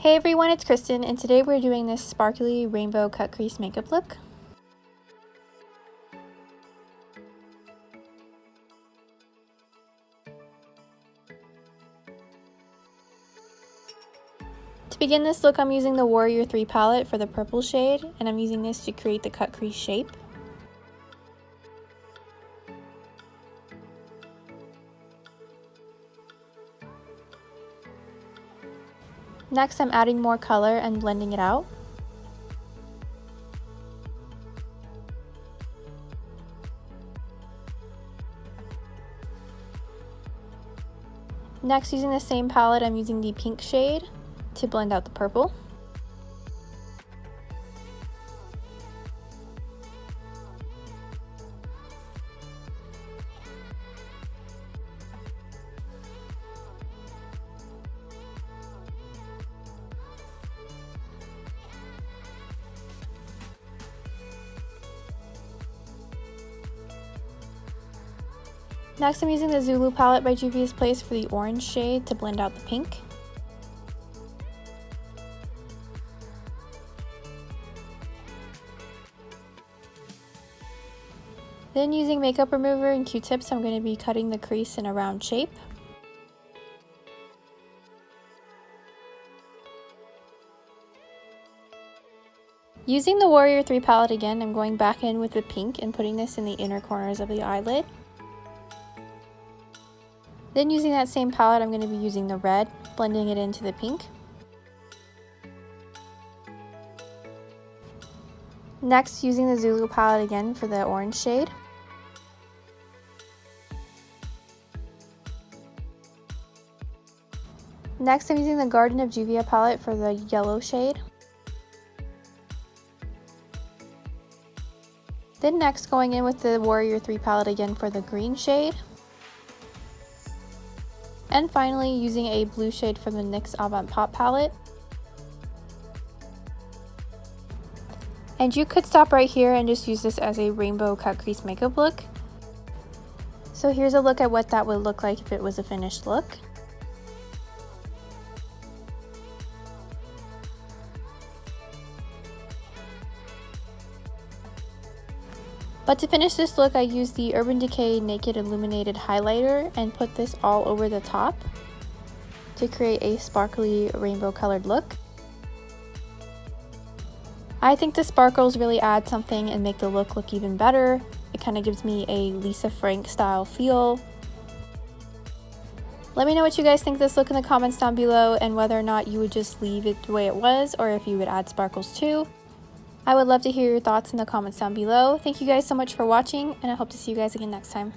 Hey everyone, it's Kristen, and today we're doing this sparkly rainbow cut crease makeup look. To begin this look, I'm using the Warrior 3 palette for the purple shade, and I'm using this to create the cut crease shape. Next, I'm adding more color and blending it out. Next, using the same palette, I'm using the pink shade to blend out the purple. Next, I'm using the Zulu palette by Juvia's Place for the orange shade to blend out the pink. Then using makeup remover and Q-tips, I'm going to be cutting the crease in a round shape. Using the Warrior 3 palette again, I'm going back in with the pink and putting this in the inner corners of the eyelid. Then using that same palette, I'm going to be using the red, blending it into the pink. Next, using the Zulu palette again for the orange shade. Next, I'm using the Garden of Juvia palette for the yellow shade. Then next, going in with the Warrior 3 palette again for the green shade. And finally, using a blue shade from the NYX Avant palette. And you could stop right here and just use this as a rainbow cut crease makeup look. So here's a look at what that would look like if it was a finished look. But to finish this look, I used the Urban Decay Naked Illuminated Highlighter and put this all over the top to create a sparkly rainbow colored look. I think the sparkles really add something and make the look even better. It kind of gives me a Lisa Frank style feel. Let me know what you guys think of this look in the comments down below, and whether or not you would just leave it the way it was or if you would add sparkles too. I would love to hear your thoughts in the comments down below. Thank you guys so much for watching, and I hope to see you guys again next time.